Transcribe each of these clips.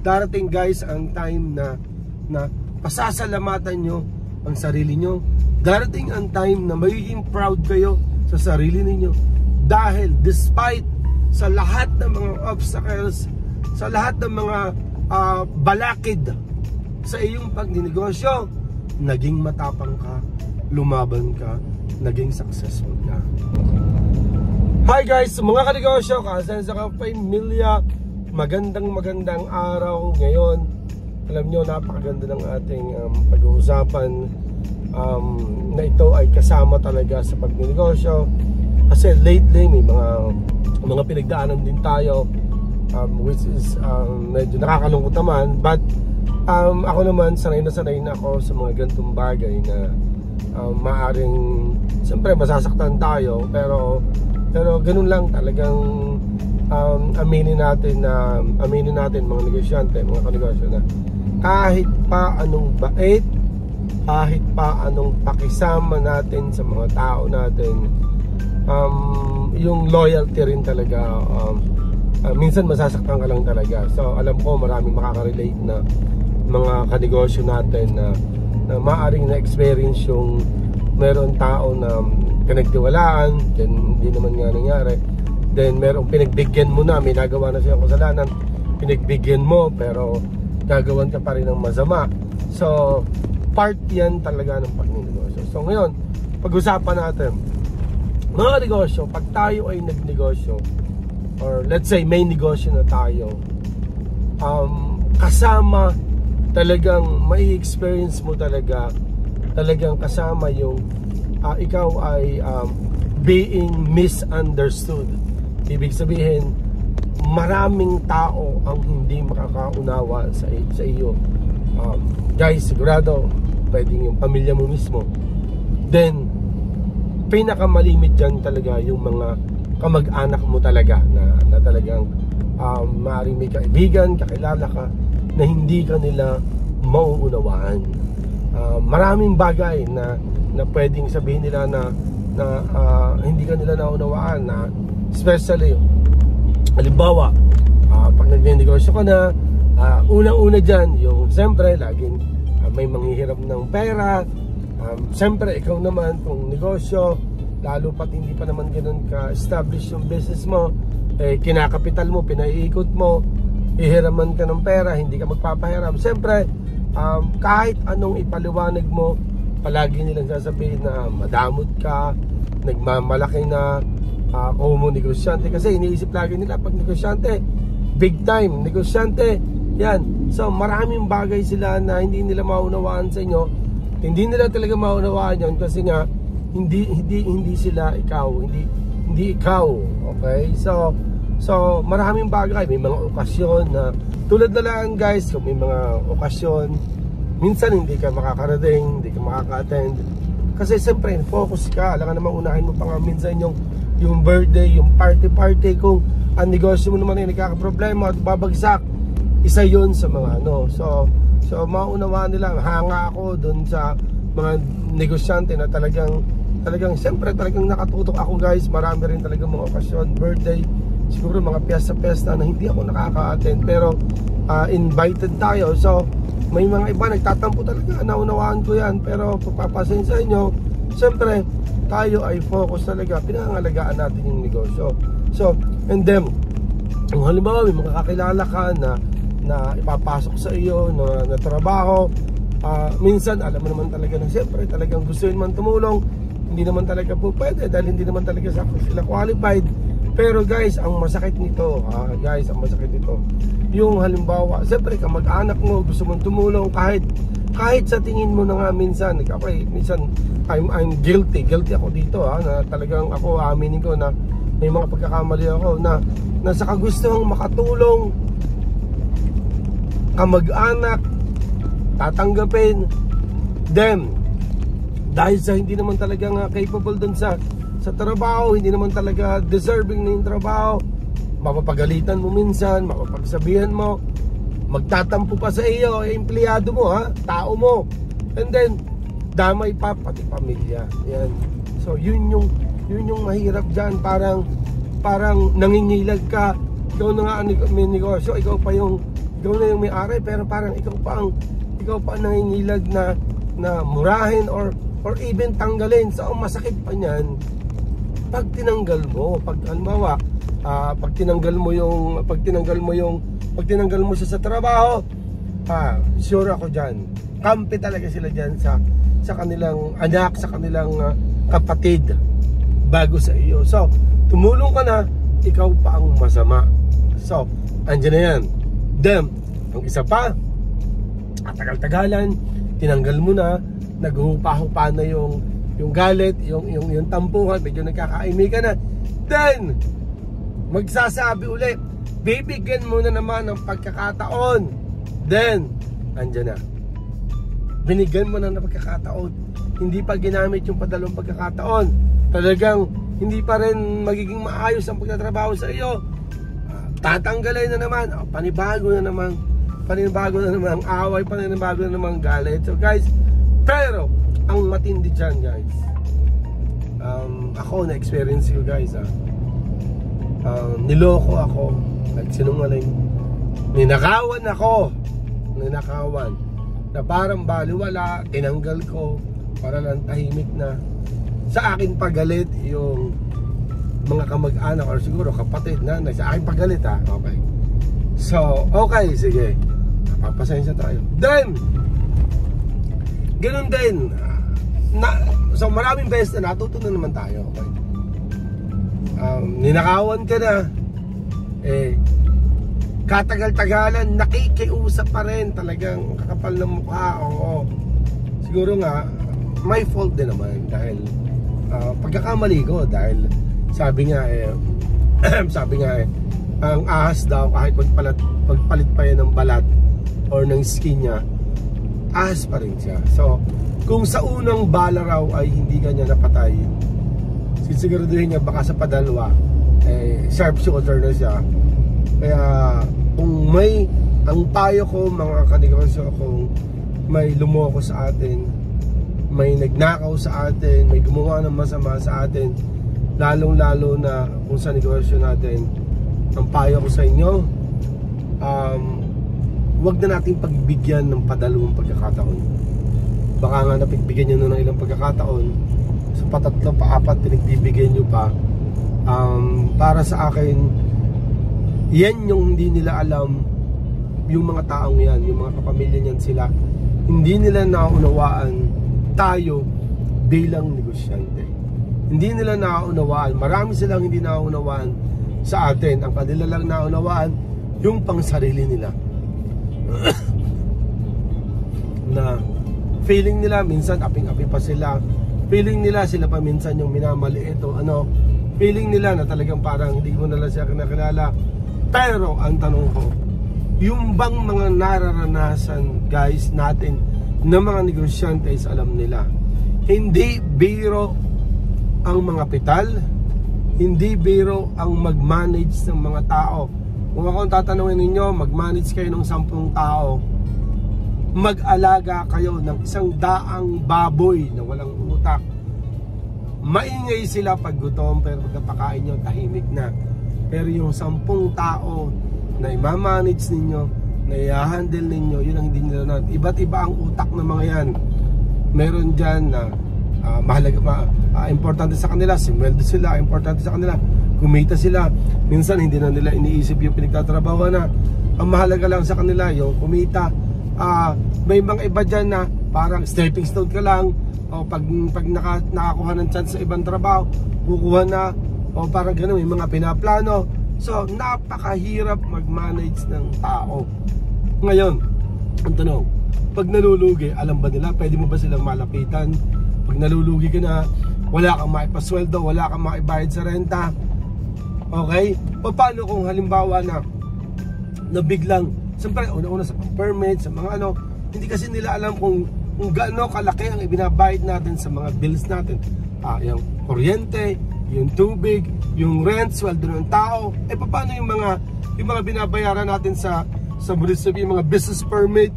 darating guys ang time na pasasalamatan nyo ang sarili nyo. Darating ang time na magiging proud kayo sa sarili ninyo. Dahil despite sa lahat ng mga obstacles, sa lahat ng mga balakid sa iyong pagninegosyo, naging matapang ka, lumaban ka, naging successful ka. Hi guys, mga kanegosyo, Kasenza ka Pamilya, magandang araw ngayon. Alam nyo, napakaganda ng ating pag-uusapan na ito ay kasama talaga sa pagninegosyo. Kasi lately may mga pinagdaanan din tayo, which is medyo nakakalungkot naman. But ako naman, sanay na ako sa mga ganitong bagay na maaring, siyempre masasaktan tayo, pero ganun lang talagang aminin natin mga negosyante, mga kanegosyo, na kahit pa anong bait, kahit pa anong pakisama natin sa mga tao natin, yung loyalty rin talaga, minsan masasaktan ka lang talaga. So alam ko maraming makaka-relate na mga kanegosyo natin na maaaring na-experience yung meron tao na pinagtiwalaan, then hindi naman nga nangyari. Then merong pinagbigyan mo na, may nagawa na siyang kasalanan, pinagbigyan mo pero gagawan ka pa rin ng masama. So part yan talaga ng pagninegosyo. So ngayon, pag-usapan natin mga negosyo, pag tayo ay nagnegosyo, or let's say may negosyo na tayo, kasama talagang may experience mo talagang kasama yung ikaw ay being misunderstood. Ibig sabihin, maraming tao ang hindi makakaunawa sa iyo. Guys, sigurado pwedeng yung pamilya mo mismo. Then pinakamalimit dyan talaga yung mga kamag-anak mo talaga na talagang maaaring may kaibigan, kakilala ka na hindi ka nila mauunawaan. Maraming bagay na pwedeng sabihin nila na hindi ka nila naunawaan, na especially halimbawa pag nagnegosyo ka na, unang-una dyan yung siyempre laging may manghihiram ng pera. Siyempre ikaw naman kung negosyo, lalo pat hindi pa naman ganun ka-establish yung business mo, kinakapital mo, pinaiikot mo, ihiraman ka ng pera, hindi ka magpapahiram. Siyempre kahit anong ipaliwanag mo, palagi nilang sasabihin na madamot ka, nagmamalaki na kung mo negosyante. Kasi iniisip lagi nila pag negosyante, big time negosyante yan. So maraming bagay sila na hindi nila maunawaan sa inyo. Hindi nila talaga maunawaan yan kasi nga hindi sila ikaw, hindi ikaw. Okay, so maraming bagay, may mga okasyon na tulad na lang guys, kung may mga okasyon minsan hindi ka makakarating, hindi ka makaka-attend kasi siyempre focus ka, alam ka naman unahin mo pa nga minsan yung birthday, yung party kung ang negosyo mo naman ay nagkakaproblema at babagsak, isa yun sa mga so maunawaan nila. Hanga ako dun sa mga negosyante na talagang siyempre talagang nakatutok ako guys. Marami rin talagang mga okasyon, birthday, siguro mga piyesta na hindi ako nakaka-attend pero invited tayo. So may mga iba nagtatampo talaga, naunawaan ko yan, pero pagpapasensya nyo, siyempre tayo ay focus talaga, pinangalagaan natin yung negosyo. So and then kung halimbawa may mga kakilala ka na ipapasok sa iyo na trabaho, minsan alam mo naman talaga na siyempre talagang gusto man tumulong, hindi naman talaga po pwede dahil hindi naman talaga sila qualified. Pero guys, ang masakit nito, yung halimbawa, siyempre kamag-anak mo, gusto mong tumulong kahit sa tingin mo na nga minsan, minsan I'm guilty ako dito na talagang ako aminin ko na may mga pagkakamali ako na sa kagustuhang makatulong, kamag-anak, tatanggapin, then dahil sa hindi naman talaga capable dun sa trabaho, hindi naman talaga deserving na yung trabaho, mapapagalitan mo minsan, mapapagsabihan mo, magtatampo pa sa iyo, empleyado mo tao mo, and then damay pa pati pamilya. Yan. So yun yung mahirap dyan, parang nangingilag ka, ikaw na nga may negosyo, ikaw pa yung ikaw na yung may-ari, pero parang ikaw pa ang nangingilag na murahin or even tanggalin. So ang masakit pa niyan pag tinanggal mo, pag halimbawa, pag tinanggal mo siya sa trabaho, sure ako diyan, kampi talaga sila diyan sa kanilang anak, sa kanilang kapatid bago sa iyo. So tumulong ka na, ikaw pa ang masama. So andyan na yan. Then ang isa pa, tagal-tagalan, tinanggal mo na, naghupa-hupa na yung galit, yung tampuhan, medyo nagkakaimi ka na. Then magsasabi ulit, bibigyan mo na naman ng pagkakataon. Then andyan na, binigyan mo na ng pagkakataon, hindi pa ginamit yung padalawang pagkakataon, talagang hindi pa rin magiging maayos ang pagtatrabaho sa iyo, tatanggalin na naman, panibago na naman ang away, panibago na naman galit. So guys, pero ang matindi dyan guys, ako na-experience ko guys, niloko ako, nagsinungaling, ninakawan na parang baliwala, tinanggal ko para lang tahimik na. Sa akin pagalit yung mga kamag-anak or siguro kapatid na sa akin pagalit okay. So okay, sige, papasensya tayo. Then ganun din so maraming beses na natutunan naman tayo, okay? Ninakawan ka na, katagal-tagalan nakikiusap pa rin, talagang kakapal ng mukha. Oo, siguro nga my fault din naman dahil pagkakamali ko, dahil sabi nga ang ahas daw kahit pagpalit pa yan ng balat or ng skin niya, ahas pa rin siya. So kung sa unang bala raw ay hindi kanya napatay, sisiguraduhin niya baka sa padalwa sharpshooter na siya. Kaya kung ang payo ko mga kanegosyo, kung may lumoko sa atin, may nagnakaw sa atin, may gumawa ng masama sa atin, lalong-lalo na kung sa negosyo natin, ang payo ko sa inyo, wag na natin pagbigyan ng padalawang pagkakataon. Baka nga napigbigyan nyo ng ilang pagkakataon, sa patatlo, paapat, pinagbibigyan nyo pa. Para sa akin, yan yung hindi nila alam, yung mga taong yan, yung mga kapamilya niyan, sila hindi nila naunawaan tayo bilang negosyante. Hindi nila naunawaan, marami silang hindi naunawaan sa atin. Ang kanila lang naunawaan yung pangsarili nila. Na feeling nila minsan aping-api pa sila, feeling nila sila pa minsan yung minamaliit o feeling nila na talagang parang hindi mo nila siya kinakilala. Pero ang tanong ko, yung bang mga nararanasan guys natin na mga negosyante is alam nila, hindi biro ang mga pital, hindi biro ang mag-manage ng mga tao. Kung ako tatanungin ninyo, mag-manage kayo ng 10 tao, mag-alaga kayo ng 100 baboy na walang utak. Maingay sila pag gutom, pero pagkapakain nyo, tahimik na. Pero yung 10 tao na i-manage ninyo, na i-handle ninyo, yun ang hindi nila na. Iba't iba ang utak ng mga yan. Meron dyan na mahalaga, importante sa kanila, simweldo sila, importante sa kanila, kumita sila. Minsan hindi na nila iniisip yung pinagtatrabaho na. Ang mahalaga lang sa kanila yung kumita. May mga iba dyan na parang stepping stone ka lang, o pag nakakuha ng chance sa ibang trabaho, kukuha na, o parang gano'n, may mga pinaplano. So napakahirap mag-manage ng tao. Ngayon, ang tanong, pag nalulugi, alam ba nila, pwede mo ba silang malapitan? Pag nalulugi ka na, wala kang maipasweldo, wala kang maibayad sa renta, okay? O paano kung halimbawa na biglang, siyempre una-una sa permit, sa mga hindi kasi nila alam kung gaano kalaki ang ibinabayad natin sa mga bills natin. Yung kuryente, yung tubig, yung rent, sweldo ng tao. Paano yung mga binabayaran natin sa munisipyo, yung mga business permit,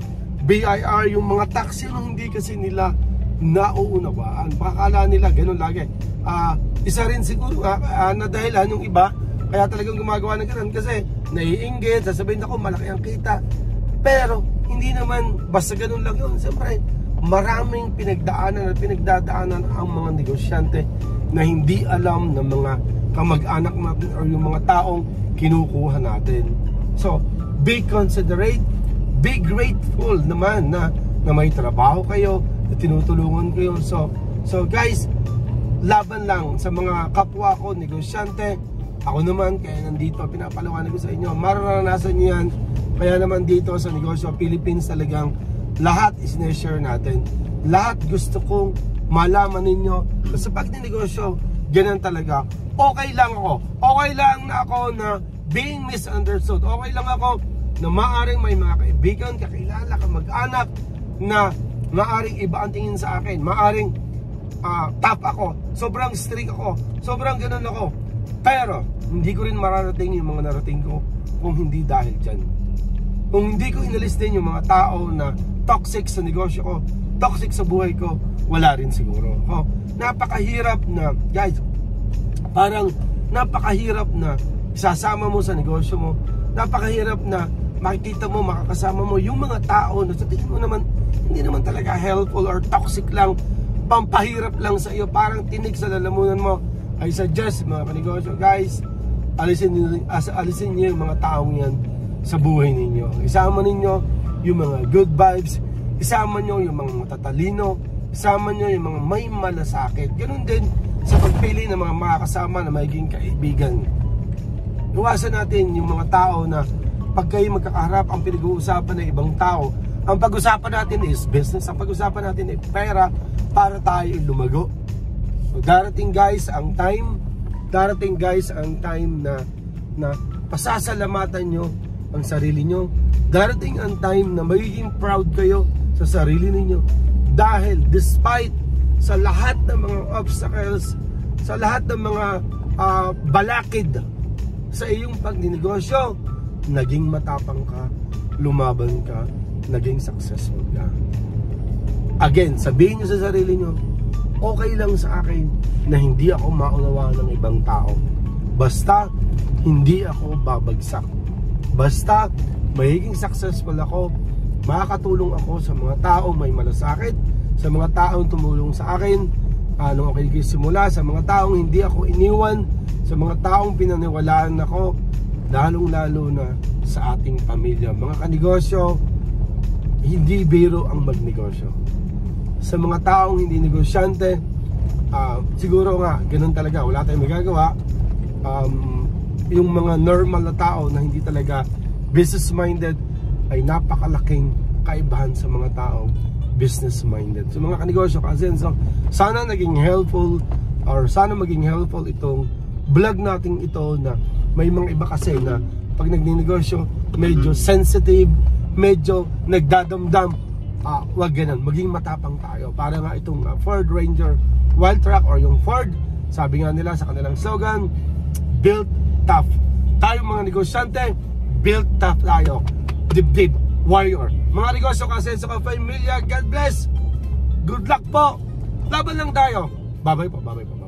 BIR, yung mga tax, yung hindi kasi nila nauunawaan. Baka kala nila ganun lagi. Isa rin siguro na dahilan yung iba kaya talagang gumagawa ng ganun kasi naiinggit, sasabihin ako malaki ang kita, Pero hindi naman basta ganun lang yun. Siyempre, maraming pinagdaanan at pinagdadaanan ang mga negosyante na hindi alam ng mga kamag-anak natin or yung mga taong kinukuha natin. So, be considerate, be grateful naman na may trabaho kayo, na tinutulungan kayo. So guys, laban lang sa mga kapwa ko, negosyante. Ako naman, kaya nandito, pinapaliwanag ko sa inyo, mararanasan nyo yan. Kaya naman dito sa Negosyo Philippines talagang lahat is-share natin. Lahat gusto kong malaman ninyo. Kasi pag ninegosyo, ganyan talaga. Okay lang ako. Okay lang na ako na being misunderstood. Okay lang ako na maaring may mga kaibigan, kakilala, kamag-anak na maaring iba ang tingin sa akin. Maaring top ako. Sobrang strict ako. Sobrang ganun ako. Pero, hindi ko rin mararating yung mga narating ko kung hindi dahil dyan. Kung hindi ko inalis din yung mga tao na toxic sa negosyo ko, toxic sa buhay ko, wala rin siguro. Napakahirap na, guys, parang napakahirap na isasama mo sa negosyo mo. Napakahirap na makikita mo, makakasama mo yung mga tao na sa tingin mo naman, hindi naman talaga helpful or toxic lang, pampahirap lang sa iyo, parang tinig sa lalamunan mo. I suggest mga kanegosyo, guys, alisin niyo yung mga taong yan sa buhay ninyo. Isama ninyo yung mga good vibes, isama niyo yung mga matatalino, isama niyo yung mga may malasakit. Ganun din sa pagpili ng mga makakasama na magiging kaibigan. Iwasan natin yung mga tao na pag kayo magkakaharap, ang pinag-uusapan ng ibang tao, ang pag-usapan natin is business, ang pag-usapan natin ay pera para tayo lumago. So, darating guys ang time na pasasalamatan nyo ang sarili nyo. Darating ang time na magiging proud kayo sa sarili ninyo. Dahil despite sa lahat ng mga obstacles, sa lahat ng mga balakid sa iyong pagninegosyo, naging matapang ka, lumaban ka, naging successful ka. Again, sabihin nyo sa sarili nyo, okay lang sa akin na hindi ako maunawaan ng ibang tao. Basta hindi ako babagsak. Basta magiging successful ako, makakatulong ako sa mga taong may malasakit, sa mga taong tumulong sa akin nung ako nagsimula, sa mga taong hindi ako iniwan, sa mga taong pinaniwalaan ako, lalong-lalo na sa ating pamilya. Mga kanegosyo, hindi biro ang magnegosyo. Sa mga taong hindi negosyante, siguro nga, ganun talaga, wala tayong magagawa. Yung mga normal na tao na hindi talaga business-minded ay napakalaking kaibahan sa mga taong business-minded. So mga kanegosyo, Ka-Asenso, sana naging helpful or sana maging helpful itong vlog natin ito na may mga iba kasi na pag nagninegosyo, medyo sensitive, medyo nagdadamdam. Wag ganun, maging matapang tayo. Para nga itong Ford Ranger Wildtrak or yung Ford, sabi nga nila sa kanilang slogan, built tough. Tayo mga negosyante, built tough tayo. Dibdib, warrior. Mga negosyo, Ka-Asenso, Ka-Familia, God bless. Good luck po. Laban lang tayo. Bye-bye po, bye-bye po.